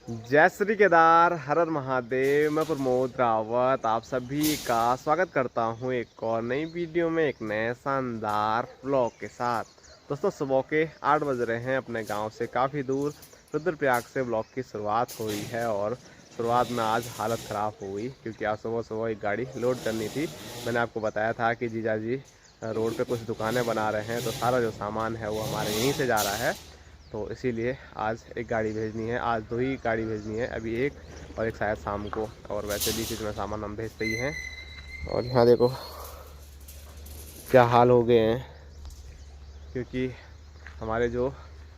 जय श्री केदार, हर हर महादेव। मैं प्रमोद रावत आप सभी का स्वागत करता हूं एक और नई वीडियो में, एक नए शानदार व्लॉग के साथ। दोस्तों, सुबह के 8 बज रहे हैं। अपने गांव से काफ़ी दूर रुद्रप्रयाग से व्लॉग की शुरुआत हुई है और शुरुआत में आज हालत ख़राब हो गई क्योंकि आज सुबह सुबह एक गाड़ी लोड करनी थी। मैंने आपको बताया था कि जीजा जी रोड पे कुछ दुकानें बना रहे हैं, तो सारा जो सामान है वो हमारे यहीं से जा रहा है। तो इसीलिए आज एक गाड़ी भेजनी है, आज 2 ही गाड़ी भेजनी है, अभी एक और एक शायद शाम को। और वैसे भी चीज़ में सामान हम भेजते ही हैं। और यहाँ देखो क्या हाल हो गए हैं, क्योंकि हमारे जो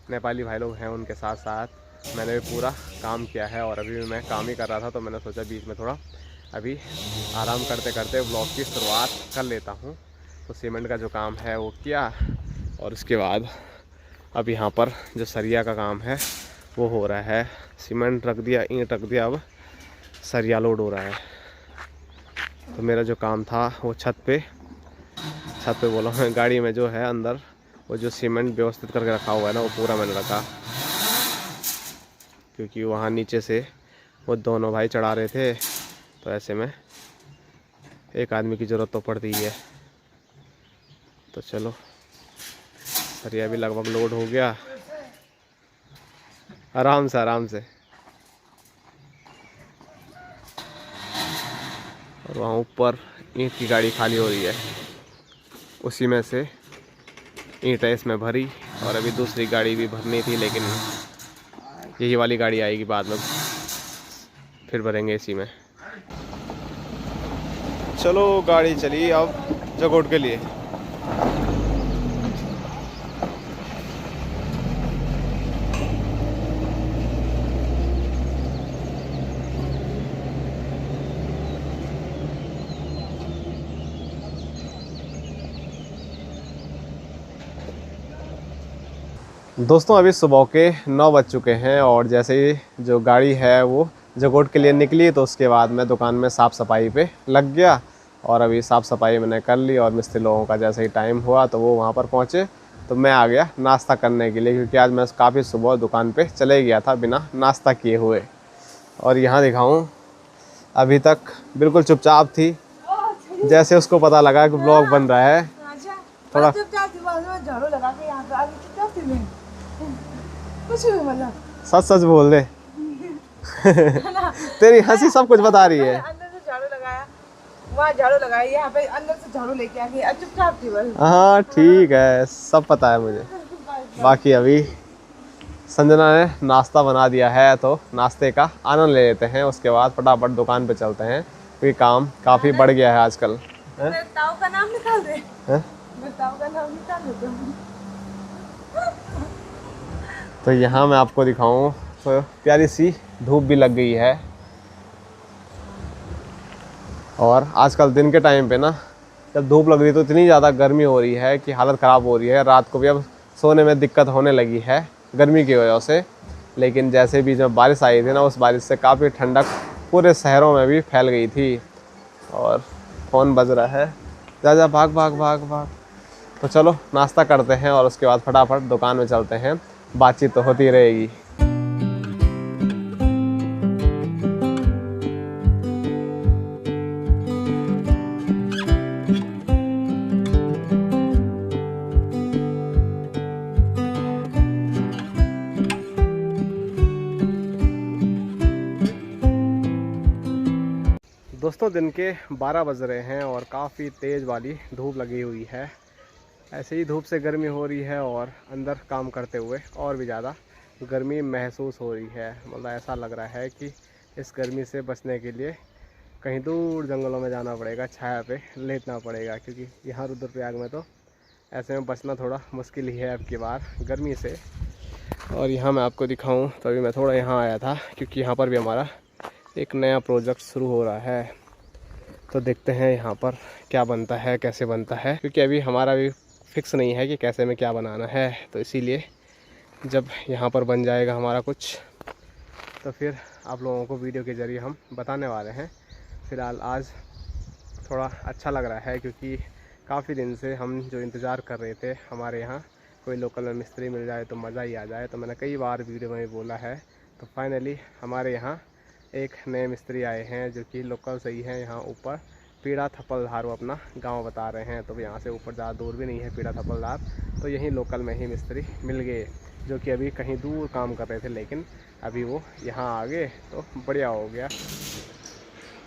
नेपाली भाई लोग हैं उनके साथ साथ मैंने भी पूरा काम किया है। और अभी भी मैं काम ही कर रहा था, तो मैंने सोचा बीच में थोड़ा अभी आराम करते करते ब्लॉग की शुरुआत कर लेता हूँ। तो सीमेंट का जो काम है वो किया, और उसके बाद अब यहाँ पर जो सरिया का काम है वो हो रहा है। सीमेंट रख दिया, ईंट रख दिया, अब सरिया लोड हो रहा है। तो मेरा जो काम था वो छत पे बोला मैं, गाड़ी में जो है अंदर वो जो सीमेंट व्यवस्थित करके रखा हुआ है ना, वो पूरा मैंने रखा, क्योंकि वहाँ नीचे से वो दोनों भाई चढ़ा रहे थे। तो ऐसे में एक आदमी की ज़रूरत तो पड़ती ही है। तो चलो, सरिया भी लगभग लोड हो गया। आराम से आराम से। और वहाँ ऊपर ईंट की गाड़ी खाली हो रही है, उसी में से ईंटें इसमें भरी। और अभी दूसरी गाड़ी भी भरनी थी, लेकिन यही वाली गाड़ी आएगी बाद में, फिर भरेंगे इसी में। चलो गाड़ी चली अब जगोट के लिए। दोस्तों, अभी सुबह के 9 बज चुके हैं और जैसे ही जो गाड़ी है वो जगोट के लिए निकली, तो उसके बाद मैं दुकान में साफ़ सफाई पे लग गया। और अभी साफ़ सफाई मैंने कर ली, और मिस्त्री लोगों का जैसे ही टाइम हुआ तो वो वहाँ पर पहुँचे, तो मैं आ गया नाश्ता करने के लिए, क्योंकि आज मैं काफ़ी सुबह दुकान पे चले गया था बिना नाश्ता किए हुए। और यहाँ दिखाऊँ, अभी तक बिल्कुल चुपचाप थी, जैसे उसको पता लगा कि ब्लॉग बन रहा है। थोड़ा झाड़ू लगा के यहाँ पे आगे चुपचाप थी मैं। कुछ भी मतलब सच सच बोल दे। तेरी हंसी सब कुछ बता रही है। अंदर से झाड़ू लगाया, वहाँ झाड़ू लगाया, यहाँ पे अंदर से झाड़ू लेके आ गई, चुपचाप थी बस। हाँ ठीक है, सब पता है मुझे। बाकी अभी संजना ने नाश्ता बना दिया है, तो नाश्ते का आनंद ले लेते हैं। उसके बाद फटाफट दुकान पे चलते हैं, क्योंकि काम काफ़ी बढ़ गया है आजकल। मेरे ताऊ का नाम निकाल दे, हैं? मेरे ताऊ का नाम निकाल दे तुम। तो यहाँ मैं आपको दिखाऊं तो प्यारी सी धूप भी लग गई है। और आजकल दिन के टाइम पे ना, जब धूप लग रही है तो इतनी ज़्यादा गर्मी हो रही है कि हालत ख़राब हो रही है। रात को भी अब सोने में दिक्कत होने लगी है गर्मी की वजह से। लेकिन जैसे भी जब बारिश आई थी ना, उस बारिश से काफ़ी ठंडक पूरे शहरों में भी फैल गई थी। और फ़ोन बज रहा है, जा जा भाग भाग भाग भाग। तो चलो नाश्ता करते हैं और उसके बाद फटाफट दुकान में चलते हैं, बातचीत तो होती रहेगी। दोस्तों, दिन के 12 बज रहे हैं और काफ़ी तेज़ वाली धूप लगी हुई है। ऐसे ही धूप से गर्मी हो रही है, और अंदर काम करते हुए और भी ज़्यादा गर्मी महसूस हो रही है। मतलब ऐसा लग रहा है कि इस गर्मी से बचने के लिए कहीं दूर जंगलों में जाना पड़ेगा, छाया पे लेटना पड़ेगा, क्योंकि यहाँ रुद्रप्रयाग में तो ऐसे में बचना थोड़ा मुश्किल ही है अब की बार गर्मी से। और यहाँ मैं आपको दिखाऊँ तो अभी मैं थोड़ा यहाँ आया था, क्योंकि यहाँ पर भी हमारा एक नया प्रोजेक्ट शुरू हो रहा है। तो देखते हैं यहाँ पर क्या बनता है, कैसे बनता है, क्योंकि अभी हमारा भी फिक्स नहीं है कि कैसे में क्या बनाना है। तो इसीलिए जब यहाँ पर बन जाएगा हमारा कुछ, तो फिर आप लोगों को वीडियो के ज़रिए हम बताने वाले हैं। फ़िलहाल आज थोड़ा अच्छा लग रहा है, क्योंकि काफ़ी दिन से हम जो इंतज़ार कर रहे थे हमारे यहाँ कोई लोकल में मिस्त्री मिल जाए तो मज़ा ही आ जाए। तो मैंने कई बार वीडियो में बोला है, तो फाइनली हमारे यहाँ एक नए मिस्त्री आए हैं जो कि लोकल सही है। यहाँ ऊपर पीड़ा थपलधार वो अपना गांव बता रहे हैं। तो यहाँ से ऊपर ज़्यादा दूर भी नहीं है पीड़ा थपलधार, तो यहीं लोकल में ही मिस्त्री मिल गए जो कि अभी कहीं दूर काम कर रहे थे, लेकिन अभी वो यहाँ आ गए तो बढ़िया हो गया।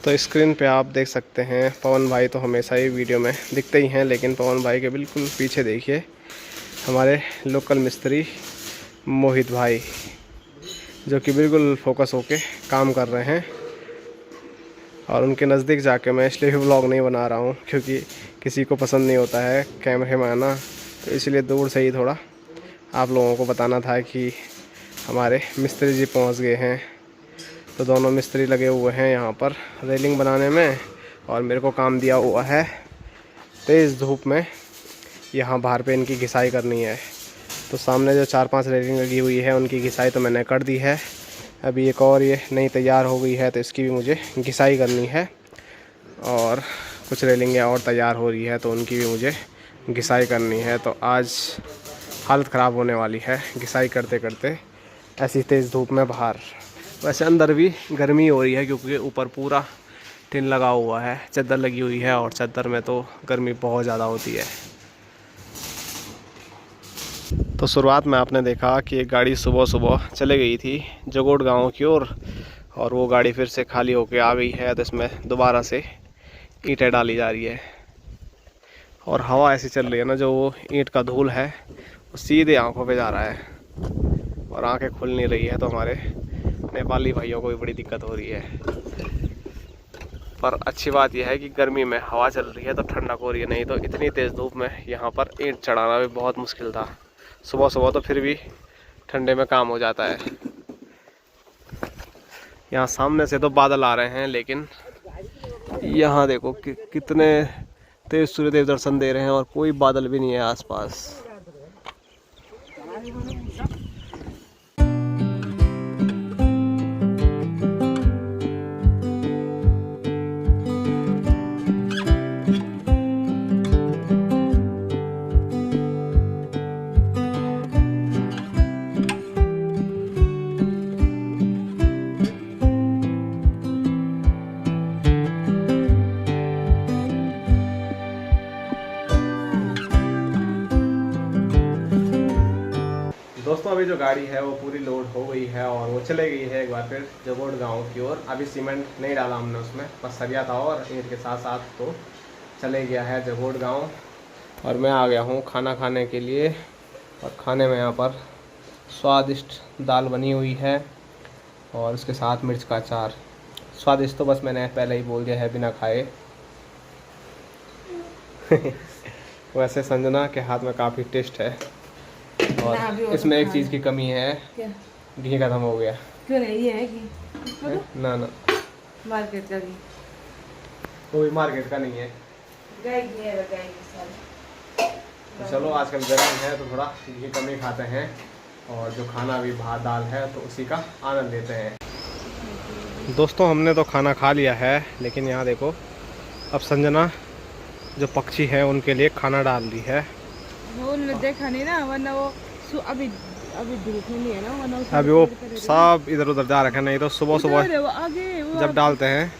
तो स्क्रीन पे आप देख सकते हैं पवन भाई तो हमेशा ही वीडियो में दिखते ही हैं, लेकिन पवन भाई के बिल्कुल पीछे देखिए हमारे लोकल मिस्त्री मोहित भाई जो कि बिल्कुल फोकस होके काम कर रहे हैं। और उनके नज़दीक जाके मैं इसलिए भी व्लॉग नहीं बना रहा हूँ क्योंकि किसी को पसंद नहीं होता है कैमरे में आना, तो इसलिए दूर से ही थोड़ा आप लोगों को बताना था कि हमारे मिस्त्री जी पहुँच गए हैं। तो दोनों मिस्त्री लगे हुए हैं यहाँ पर रेलिंग बनाने में, और मेरे को काम दिया हुआ है तेज़ धूप में यहाँ बाहर पे इनकी घिसाई करनी है। तो सामने जो 4-5 रेलिंग लगी हुई है उनकी घिसाई तो मैंने कर दी है। अभी एक और ये नई तैयार हो गई है तो इसकी भी मुझे घिसाई करनी है, और कुछ रेलिंगें और तैयार हो रही है तो उनकी भी मुझे घिसाई करनी है। तो आज हालत ख़राब होने वाली है घिसाई करते करते ऐसी तेज़ धूप में बाहर। वैसे अंदर भी गर्मी हो रही है क्योंकि ऊपर पूरा टिन लगा हुआ है, चादर लगी हुई है, और चादर में तो गर्मी बहुत ज़्यादा होती है। तो शुरुआत में आपने देखा कि एक गाड़ी सुबह सुबह चले गई थी जगोड़ गांव की ओर, और वो गाड़ी फिर से खाली होके आ गई है। तो इसमें दोबारा से ईंटें डाली जा रही है, और हवा ऐसी चल रही है ना, जो वो ईंट का धूल है वो सीधे आंखों पे जा रहा है और आंखें खुल नहीं रही है। तो हमारे नेपाली भाइयों को भी बड़ी दिक्कत हो रही है। पर अच्छी बात यह है कि गर्मी में हवा चल रही है तो ठंडक हो रही है, नहीं तो इतनी तेज़ धूप में यहाँ पर ईंट चढ़ाना भी बहुत मुश्किल था। सुबह सुबह तो फिर भी ठंडे में काम हो जाता है। यहाँ सामने से तो बादल आ रहे हैं, लेकिन यहाँ देखो कितने तेज सूर्यदेव दर्शन दे रहे हैं और कोई बादल भी नहीं है आसपास। दोस्तों अभी जो गाड़ी है वो पूरी लोड हो गई है और वो चले गई है एक बार फिर जगोड़ गांव की ओर। अभी सीमेंट नहीं डाला हमने उसमें, बस सरिया था और ईंट के साथ साथ तो चले गया है जगोड़ गांव। और मैं आ गया हूँ खाना खाने के लिए, और खाने में यहाँ पर स्वादिष्ट दाल बनी हुई है और उसके साथ मिर्च का अचार। स्वादिष्ट तो बस मैंने पहले ही बोल दिया है बिना खाए। वैसे संजना के हाथ में काफ़ी टेस्ट है, और इसमें एक चीज़ की कमी है, घी खत्म हो गया। क्यों नहीं है घी? ना ना, मार्केट का घी कोई मार्केट का नहीं है। गाय घी है, गाय घी सारी। तो चलो आजकल गर्मी है तो थोड़ा घी कम ही खाते हैं, और जो खाना भी भात दाल है तो उसी का आनंद लेते हैं। दोस्तों हमने तो खाना खा लिया है, लेकिन यहाँ देखो अब संजना जो पक्षी है उनके लिए खाना डाल दी है। उन्होंने देखा नहीं ना, वरना वो अभी धूप में नहीं है ना, वरना अभी वो सब इधर उधर जा रखे। नहीं तो सुबह सुबह जब डालते हैं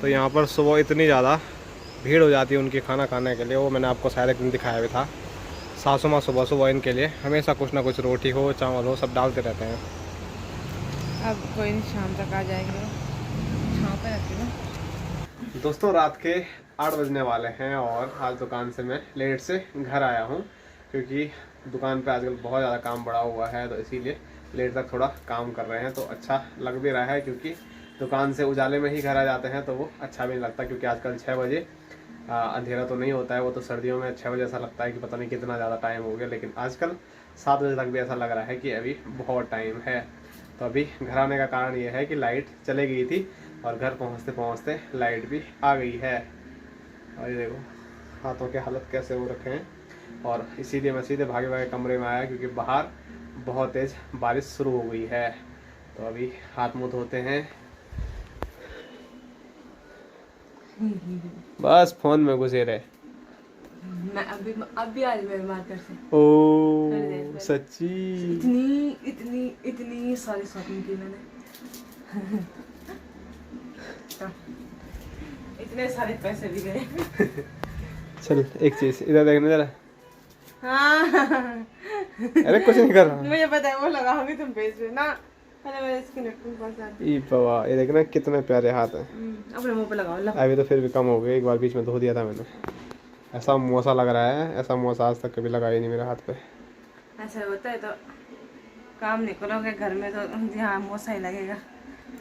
तो यहाँ पर सुबह इतनी ज़्यादा भीड़ हो जाती है उनकी खाना खाने के लिए। वो मैंने आपको शायद एक दिन दिखाया भी था। सासू माँ सुबह सुबह इनके लिए हमेशा कुछ ना कुछ रोटी हो चावल हो सब डालते रहते हैं। अब कोई नहीं, शाम तक आ जाएंगे, छाँव पे रहते हैं। दोस्तों रात के 8 बजने वाले हैं और आज दुकान से मैं लेट से घर आया हूँ, क्योंकि दुकान पे आजकल बहुत ज़्यादा काम बढ़ा हुआ है, तो इसीलिए लेट तक थोड़ा काम कर रहे हैं। तो अच्छा लग भी रहा है, क्योंकि दुकान से उजाले में ही घर आ जाते हैं तो वो अच्छा भी नहीं लगता। क्योंकि आजकल 6 बजे अंधेरा तो नहीं होता है, वो तो सर्दियों में 6 बजे ऐसा लगता है कि पता नहीं कितना ज़्यादा टाइम हो गया, लेकिन आजकल 7 बजे तक भी ऐसा लग रहा है कि अभी बहुत टाइम है। तो अभी घर आने का कारण ये है कि लाइट चले गई थी और घर पहुँचते पहुँचते लाइट भी आ गई है। और ये देखो हाथों के हालत कैसे हो रखे हैं, और इसीलिए मैं सीधे भागे भागे कमरे में आया, क्योंकि बाहर बहुत तेज़ बारिश शुरू हो गई है। तो अभी हाथ मुँह धोते हैं। बस फ़ोन में घुसे रहे। मैं अभी आज मेरे मार्केट से ओ थोड़ी देर पहले। सच्ची? इतनी सारी शॉपिंग की मैंने। इतने सारे पैसे भी गए। चल एक चीज इधर देखने जरा। हाँ अरे कुछ नहीं कर रहा। मुझे पता है वो लगाओगे तुम फेस पे ना। पहले मैं इसकी नटकुन पास आती। ई बाबा ये देखना कितने प्यारे हाथ हैं। अपने मुंह पे लगाओ लो। अभी तो फिर भी कम हो गए, एक बार बीच में धो दिया था मैंने। ऐसा मोसा लग रहा है, ऐसा मोसा आज तक कभी लगा ही नहीं मेरे हाथ पे। ऐसा होता है तो काम नहीं करोगे घर में तो यहाँ मोसा ही लगेगा।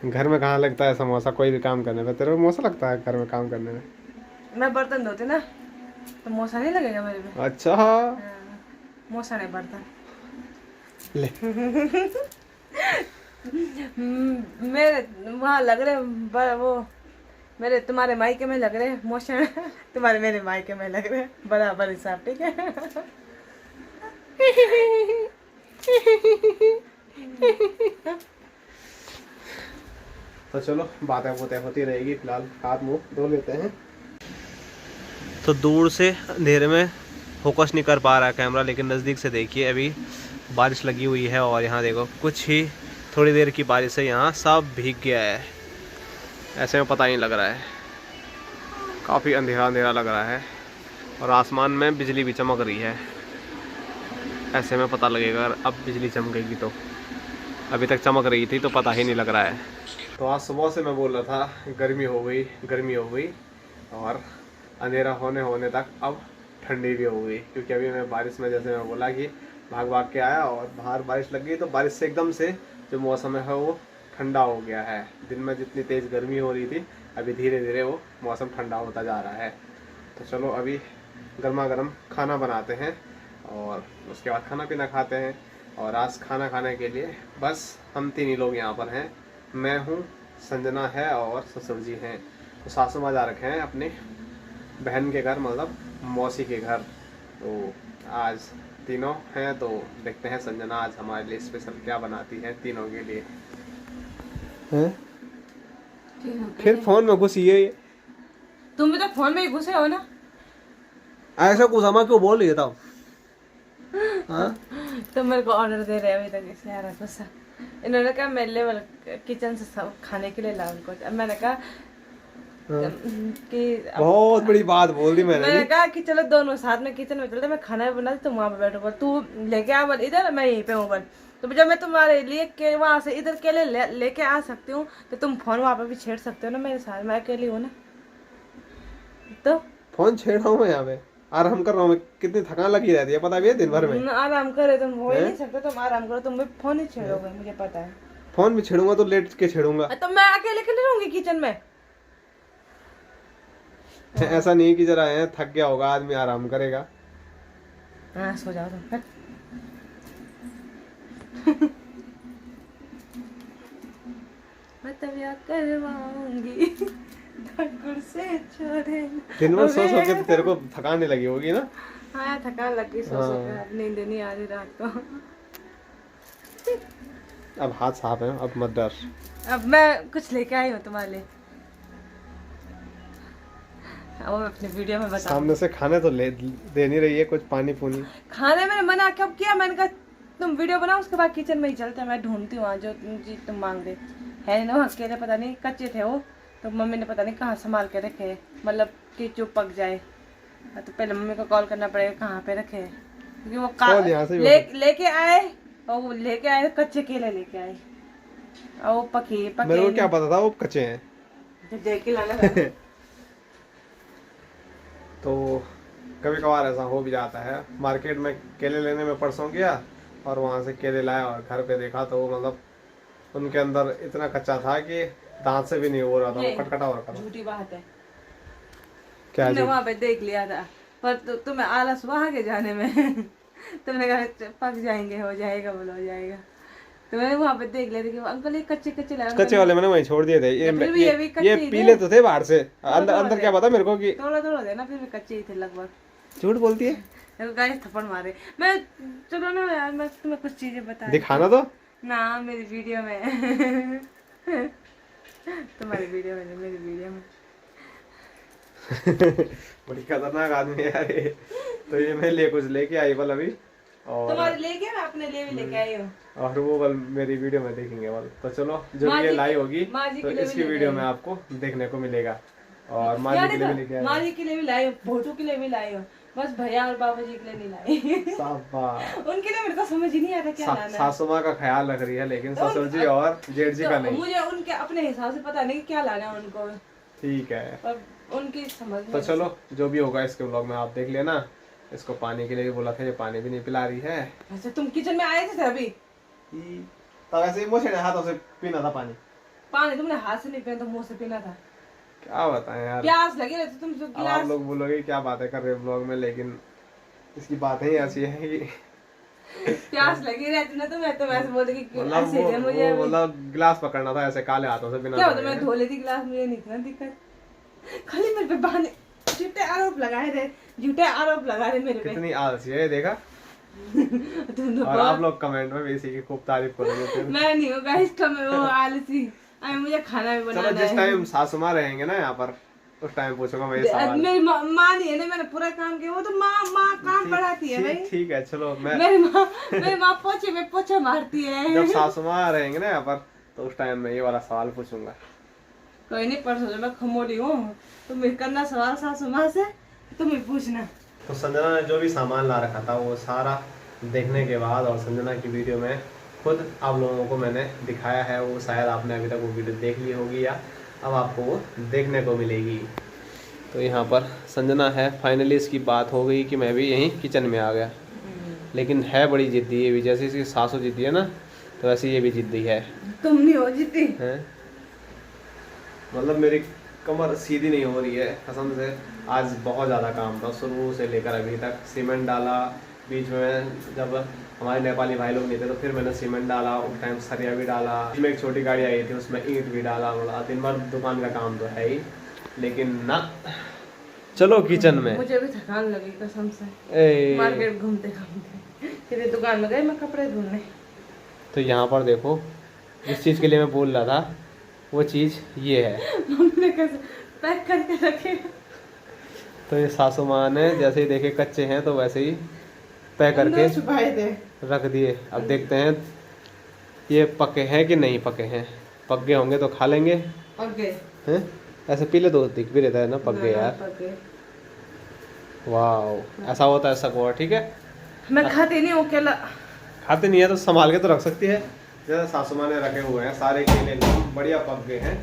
घर में कहाँ लगता है ऐसा मोसा कोई भी काम करने में? तेरे को मोसा लगता है घर में काम करने में? मैं बर्तन धोती ना तो मोसा नहीं लगेगा मेरे पे। अच्छा हाँ, मोसा नहीं बर्तन। ले मेरे वहाँ लग रहे वो मेरे तुम्हारे मायके में लग रहे मोशन। तुम्हारे मेरे मायके में लग रहे बराबर हिसाब। ठीक है। तो चलो बातें होते होती रहेगी, फिलहाल हाथ मुंह धो लेते हैं। तो दूर से अंधेरे में फोकस नहीं कर पा रहा कैमरा, लेकिन नज़दीक से देखिए अभी बारिश लगी हुई है और यहाँ देखो कुछ ही थोड़ी देर की बारिश से यहाँ सब भीग गया है। ऐसे में पता नहीं लग रहा है, काफ़ी अंधेरा अंधेरा लग रहा है और आसमान में बिजली भी चमक रही है। ऐसे में पता लगेगा अब बिजली चमकेगी तो, अभी तक चमक रही थी तो पता ही नहीं लग रहा है। तो आज सुबह से मैं बोल रहा था गर्मी हो गई गर्मी हो गई, और अंधेरा होने तक अब ठंडी भी हो गई, क्योंकि अभी मैं बारिश में जैसे मैं बोला कि भाग भाग के आया और बाहर बारिश लग गई, तो बारिश से एकदम से जो मौसम है वो ठंडा हो गया है। दिन में जितनी तेज़ गर्मी हो रही थी अभी धीरे धीरे वो मौसम ठंडा होता जा रहा है। तो चलो अभी गर्मा गर्म खाना बनाते हैं और उसके बाद खाना पीना खाते हैं। और आज खाना खाने के लिए बस हम तीन ही लोग यहाँ पर हैं। मैं हूँ, संजना है और ससुर जी हैं। तो सासू माँ जा रखे हैं अपने बहन के घर, मतलब मौसी के घर। तो आज तीनों हैं, तो देखते हैं संजना आज हमारे लिए स्पेशल क्या बनाती है तीनों के लिए। हैं? फिर फोन में घुसी है। तुम भी तो फोन में ही घुसे हो ना। ऐसा कुछ क्यों बोल रही था? हाँ? तो मेरे को ऑर्डर दे रहे अभी तक, इसलिए आ रहा गुस्सा। इन्होंने कहा मेरे लेवल किचन से सब खाने के लिए लाओ उनको। अब मैंने कहा कि बहुत बड़ी बात बोल दी मैंने कहा कि चलो दोनों साथ में किचन में चलते, मैं खाना भी बनाती, तुम वहाँ पे बैठो, तू लेके आ बल इधर, मैं यहीं पे हूँ बल। तो जब मैं तुम्हारे लिए के वहाँ से इधर के लिए लेके आ सकती हूँ तो तुम फोन वहाँ पे भी छेड़ सकते हो ना मेरे साथ, मैं अकेली हूँ ना। तो फोन छेड़ रहा हूँ मैं यहाँ पे, आराम कर रहा हूँ मैं। कितनी थकान लगी रहती है पता भी है दिन भर में। आराम करे तुम हो ही नहीं सकते, तुम आराम करो, तुम भी फोन ही छेड़ोगे मुझे पता है। फोन भी छेड़ूंगा तो लेट के छेड़ूंगा। तो मैं अकेले के रहूंगी किचन में। ऐसा नहीं कि जरा है थक गया होगा आदमी आराम करेगा। हाँ सो जाओ तुम। मैं तबिया करवाऊंगी से छोड़े। दिन भर सो सो के तो तेरे को थकान नहीं लगी होगी ना? हाँ थकान लगी सो सो के, अब नींद नहीं आ रही रात को। अब हाथ साफ है, अब मत डर। अब मैं कुछ लेके आई हूँ तुम्हारे लिए, वो अपने वीडियो में बता। सामने से खाने तो ले दे नहीं रही है, कुछ पानी पुनी खाने मैंने मना कब किया? मैंने कहा तुम वीडियो बनाओ उसके बाद किचन में ही चलते हैं, मैं ढूंढती हूँ जो चीज तुम मांग दे। है ना अकेले, पता नहीं कच्चे थे वो, तो मम्मी ने पता नहीं कहाँ संभाल के रखे, मतलब कि जो पक जाए। तो पहले मम्मी को कॉल करना पड़ेगा कहाँ पे रखे, क्योंकि वो लेके आए और वो लेके आए कच्चे केले लेके आए और वो पके मेरे को क्या पता था वो कच्चे हैं। जब देख के लाना था। तो कभी कभार ऐसा हो भी जाता है। मार्केट में केले लेने में परसों गया और वहाँ से केले लाया और घर पे देखा तो मतलब उनके अंदर इतना कच्चा था कि दांत से भी नहीं हो रहा था, वो कटकटा हो रहा था। झूठी बात है, क्या तुमने वहाँ पे देख लिया था पर तुम्हें आलस वहाँ के जाने में। तुमने कहा पक जाएंगे, हो जाएगा, बोलो हो जाएगा। तो मैंने वहाँ पे देख लिया था कि अंकल ये कच्चे कच्चे वाले मैंने वहीं छोड़ दिए थे। ये पीले तो थे बाहर से, अंदर क्या पता मेरे को कि थोड़ा थोड़ा देना, फिर भी कच्चे ही थे लगभग। झूठ बोलती है। गाइस थप्पड़ मारे। मैं चलो ना यार, मैं तुम्हें कुछ चीजें बता दिखाना तो ना मेरी वीडियो में। तुम्हारी वीडियो में, मेरी वीडियो में। बड़ी खतरनाक आदमी है यार ये। तो ये मैं लिए कुछ लेके आई बल अभी, और तुम्हारे लेके मैं अपने लिए भी लेके आई हूँ। और वो बल मेरी वीडियो में देखेंगे बल। तो चलो जो माँ ये जी लाई के- होगी माँ जी तो के लिए भी इसकी लेके वीडियो आई में हूँ। आपको देखने को मिलेगा। और माँ जी यार के लिए भी देखो, लेके माँ आए। जी के लिए भी लाई हूँ, भोटू के लिए भी लाई हूँ, बस भैया और बाबू जी के लिए नहीं लाई। शाबाश। उनके लिए मेरे को समझ ही नहीं आता क्या लाना है। सासू माँ का ख्याल रख रही है लेकिन तो ससुर जी और जेठ जी तो का नहीं। मुझे उनके अपने हिसाब से पता नहीं क्या लाना है उनको, ठीक है, पर उनकी समझ तो में। चलो जो भी होगा इसके ब्लॉग में आप देख लेना। इसको पानी के लिए भी बोला था, ये पानी भी नहीं पिला रही है। अच्छा तुम किचन में आए थे अभी? तब ऐसे ही मुझे हाथों से पीना था पानी। पानी तुमने हाथ से नहीं पीना, तो मुंह से पीना था। क्या बताएं यार, प्यास लगी रहती तुम जो अब आप गिलास। लोग बोलोगे क्या बातें कर रहे हो ब्लॉग में, लेकिन इसकी बातें ही ऐसी है कि प्यास लगी रहती ना, तो मैं तो वैसे बोल रही कि मतलब ऐसे दे मुझे अभी। मतलब गिलास पकड़ना था ऐसे काले हाथों से बिना क्या होता, धोए। मैं धो लेती गिलास, मुझे नहीं इतना दिक्कत। खाली मेरे पे बहाने, झूठे आरोप लगाए थे, झूठे आरोप लगा रहे मेरे पे। कितनी आलसी है ये, देखा। तुम तो और आप लोग कमेंट में भी इसी की खूब तारीफ करोगे फिर। मैं नहीं हूँ गाइस, तो मैं वो आलसी। अभी मुझे खाना भी चलो बनाना जिस है। टाइम सासू माँ रहेंगे ना यहाँ पर, उस टाइम पूछूंगा मैं ये सवाल। मेरी माँ नहीं है ना, मैंने पूरा काम किया, वो तो माँ काम बढ़ाती है भाई। ठीक है चलो, मैं मेरी माँ पोछे में पोछा मारती है। जब सासू माँ रहेंगे ना यहाँ पर तो उस टाइम में ये वाला सवाल पूछूंगा। कोई नहीं, परसों जब मैं खमोड़ी हूँ तुम भी करना सवाल सासू माँ से, तुम ही पूछना। तो संजना ने जो भी सामान ला रखा था वो सारा देखने के बाद, और संजना की वीडियो में खुद आप लोगों को मैंने दिखाया है, वो शायद आपने अभी तक वो वीडियो देख ली होगी या अब आपको वो देखने को मिलेगी। तो यहाँ पर संजना है, फाइनली इसकी बात हो गई कि मैं भी यहीं किचन में आ गया। लेकिन है बड़ी जिद्दी ये भी, जैसे इसकी सासू जिद्दी है ना, तो वैसे ये भी जिद्दी है। तुम नहीं हो जीती हैं? मतलब मेरी कमर सीधी नहीं हो रही है कसम से। आज बहुत ज़्यादा काम था शुरू से लेकर अभी तक। सीमेंट डाला बीच में, जब हमारे नेपाली भाई लोग नहीं थे तो फिर मैंने सीमेंट डाला, उस टाइम सरिया भी डाला। इसमें एक छोटी गाड़ी आई थी उसमें ईंट भी डाला। मतलब दिन भर दुकान का काम तो है ही, लेकिन ना चलो किचन में। मुझे भी थकान लगी कसम से, ए, मार्केट घूमते घूमते। फिर दुकान में गए मैं कपड़े ढूंढने। तो यहाँ पर देखो, जिस चीज़ के लिए मैं बोल रहा था वो चीज़ ये है। मम्मी ने कैसे पैक करके रखे। तो ये सासू माँ ने जैसे ही देखे कच्चे हैं तो वैसे ही पैक करके अंदर छुपाए थे। रख दिए। अब देखते हैं ये पके हैं कि नहीं पके हैं। पक गए होंगे तो खा लेंगे। पक गए हैं? ऐसे पीले तो दिख भी रहता है ना, पक गए यार। पक गए। वाह, ऐसा होता है सकोआ। ठीक है, मैं खाती नहीं हूँ केला। खाते नहीं है तो संभाल के तो रख सकती है। जैसे सासू माँ ने रखे हुए हैं सारे केले एकदम बढ़िया पक गए हैं,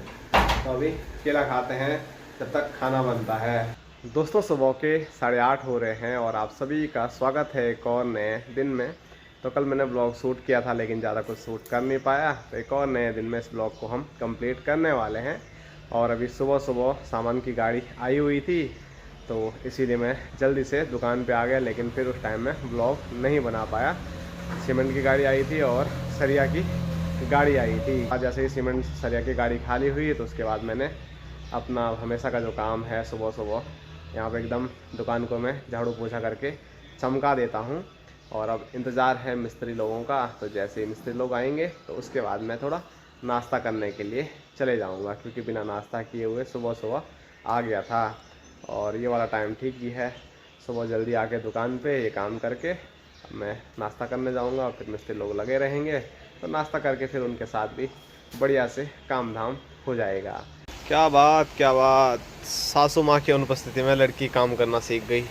तो अभी केला खाते हैं जब तक खाना बनता है। दोस्तों सुबह के 8:30 हो रहे हैं और आप सभी का स्वागत है एक और नए दिन में। तो कल मैंने ब्लॉग शूट किया था लेकिन ज़्यादा कुछ शूट कर नहीं पाया, तो एक और नए दिन में इस ब्लॉग को हम कंप्लीट करने वाले हैं। और अभी सुबह सुबह सामान की गाड़ी आई हुई थी तो इसीलिए मैं जल्दी से दुकान पे आ गया, लेकिन फिर उस टाइम में ब्लॉग नहीं बना पाया। सीमेंट की गाड़ी आई थी और सरिया की गाड़ी आई थी। आज जैसे ही सीमेंट सरिया की गाड़ी खाली हुई तो उसके बाद मैंने अपना हमेशा का जो काम है सुबह सुबह यहाँ पे एकदम दुकान को मैं झाड़ू पोछा करके चमका देता हूँ। और अब इंतज़ार है मिस्त्री लोगों का, तो जैसे ही मिस्त्री लोग आएंगे तो उसके बाद मैं थोड़ा नाश्ता करने के लिए चले जाऊँगा, क्योंकि बिना नाश्ता किए हुए सुबह सुबह आ गया था। और ये वाला टाइम ठीक ही है, सुबह जल्दी आके दुकान पे ये काम करके मैं नाश्ता करने जाऊंगा और फिर मिस्त्री लोग लगे रहेंगे, तो नाश्ता करके फिर उनके साथ भी बढ़िया से काम धाम हो जाएगा। क्या बात क्या बात, सासू माँ की अनुपस्थिति में लड़की काम करना सीख गई।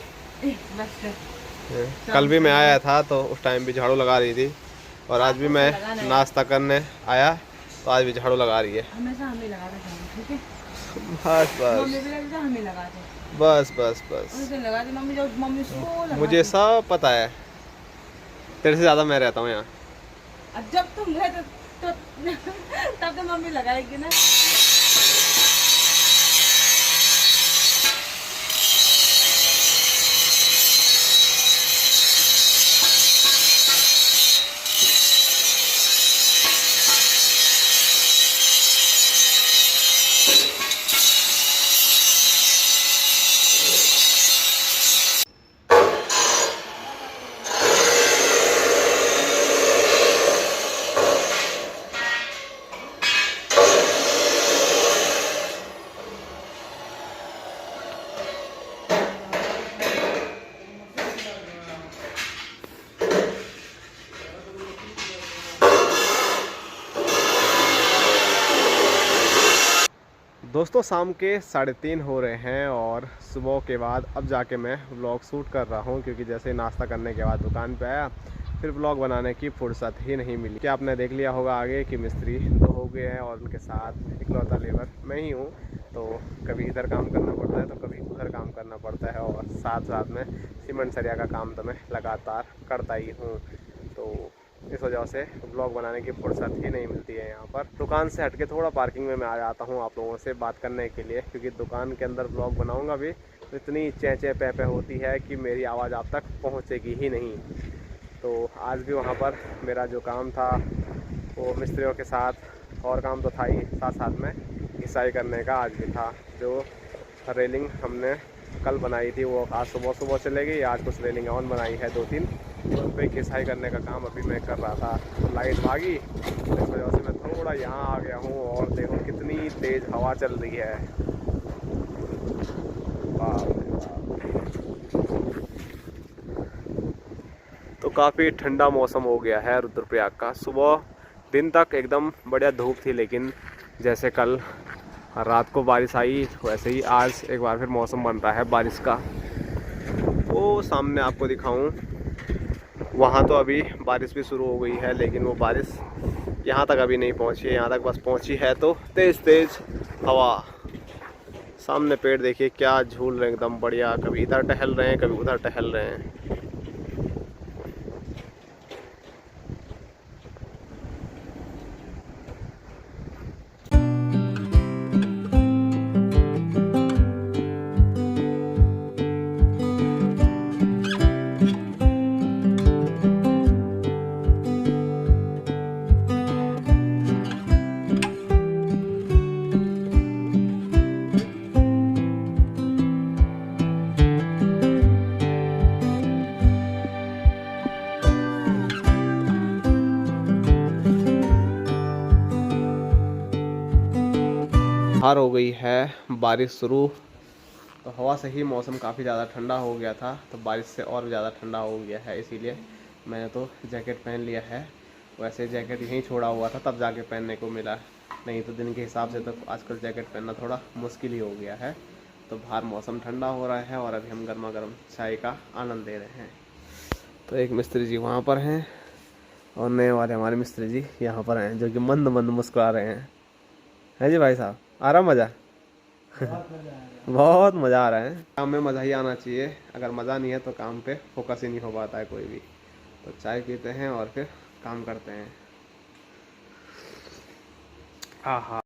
कल भी मैं आया था तो उस टाइम भी झाड़ू लगा रही थी, और आज भी मैं नाश्ता करने आया तो आज भी झाड़ू लगा रही है। हमेशा हम ही लगा रहे हैं, ठीक है? बस बस मम्मी भी लगता हम ही लगा दे। बस बस बस उस दिन लगा दी मम्मी, जब मम्मी सो लगा मुझे सब पता है, तेरे से ज़्यादा मैं रहता हूँ यहाँ। अब जब तुम गए तो तब तो मम्मी लगाएगी ना। दोस्तों शाम के 3:30 हो रहे हैं और सुबह के बाद अब जाके मैं व्लॉग शूट कर रहा हूं, क्योंकि जैसे नाश्ता करने के बाद दुकान पे आया फिर व्लॉग बनाने की फुर्सत ही नहीं मिली। क्या आपने देख लिया होगा आगे कि मिस्त्री 2 हो गए हैं और उनके साथ इकलौता लेबर मैं ही हूँ। तो कभी इधर काम करना पड़ता है तो कभी उधर काम करना पड़ता है, और साथ साथ में सीमेंट सरिया का काम तो मैं लगातार करता ही हूँ। तो इस वजह से ब्लॉग बनाने की फुर्सत ही नहीं मिलती है। यहाँ पर दुकान से हटके थोड़ा पार्किंग में मैं आ जाता हूँ आप लोगों से बात करने के लिए, क्योंकि दुकान के अंदर ब्लॉग बनाऊँगा भी तो इतनी चें पे होती है कि मेरी आवाज़ आप तक पहुँचेगी ही नहीं। तो आज भी वहाँ पर मेरा जो काम था वो मिस्त्रियों के साथ और काम तो था ही, साथ साथ में घिसाई करने का आज भी था। जो रेलिंग हमने कल बनाई थी वो आज सुबह चले गई। आज कुछ रेलिंग ऑन बनाई है 2-3, उन पर घिसाई करने का काम अभी मैं कर रहा था। तो लाइट भागी, इस वजह से मैं थोड़ा यहाँ आ गया हूँ। और देखो कितनी तेज़ हवा चल रही है, तो काफ़ी ठंडा मौसम हो गया है रुद्रप्रयाग का। सुबह दिन तक एकदम बढ़िया धूप थी, लेकिन जैसे कल रात को बारिश आई वैसे ही आज एक बार फिर मौसम बन रहा है बारिश का। वो सामने आपको दिखाऊं, वहाँ तो अभी बारिश भी शुरू हो गई है, लेकिन वो बारिश यहाँ तक अभी नहीं पहुँची है। यहाँ तक बस पहुँची है तो तेज़ हवा। सामने पेड़ देखिए क्या झूल रहे हैं एकदम बढ़िया, कभी इधर टहल रहे हैं कभी उधर टहल रहे हैं। बाहर हो गई है बारिश शुरू, तो हवा से ही मौसम काफ़ी ज़्यादा ठंडा हो गया था, तो बारिश से और ज़्यादा ठंडा हो गया है। इसीलिए मैंने तो जैकेट पहन लिया है। वैसे जैकेट यहीं छोड़ा हुआ था तब जाके पहनने को मिला, नहीं तो दिन के हिसाब से तो आजकल जैकेट पहनना थोड़ा मुश्किल ही हो गया है। तो बाहर मौसम ठंडा हो रहा है और अभी हम गर्मा गर्म चाय का आनंद ले रहे हैं। तो एक मिस्त्री जी वहाँ पर हैं और नए वाले हमारे मिस्त्री जी यहाँ पर हैं, जो कि मंद मंद मुस्कुरा रहे हैं। है जी भाई साहब, आ रहा मज़ा? बहुत मज़ा आ रहा है। काम में मज़ा ही आना चाहिए, अगर मज़ा नहीं है तो काम पे फोकस ही नहीं हो पाता है कोई भी। तो चाय पीते हैं और फिर काम करते हैं। आहा।